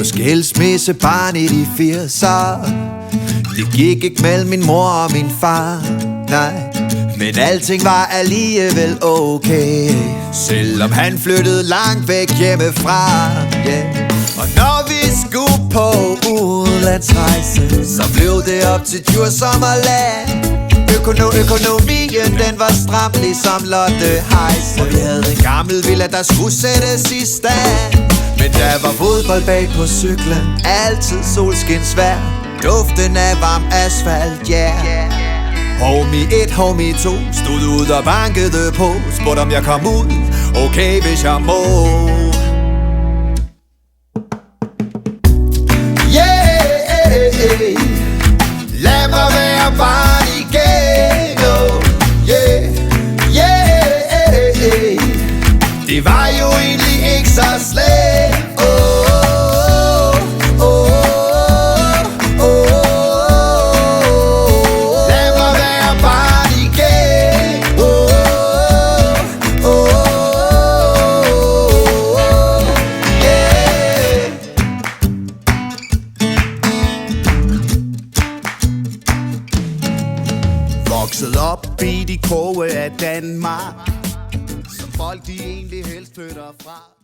skilsmissebarn i de 80'er. Det gik ikke mellem min mor og min far, nej, men alting var alligevel okay, selvom han flyttede langt væk hjemmefra, yeah. Og når vi skulle på udlandsrejse, så blev det op til Djursland og land. Økonomien, den var stram ligesom Lotte Heise. Og vi havde en gammel villa, der skulle sættes i stand. Men der var fodbold bag på cyklen, altid solskinsvejr, duften af varm asfalt, yeah. Homie 1, homie 2 stod ud og bankede på, spurgte om jeg kom ud, okay hvis jeg må. Yeah, lad mig være barn igen, oh, yeah, yeah. Det var jo egentlig ikke så slemt, vokset op i de kroge af Danmark, som folk de egentlig helst flytter fra.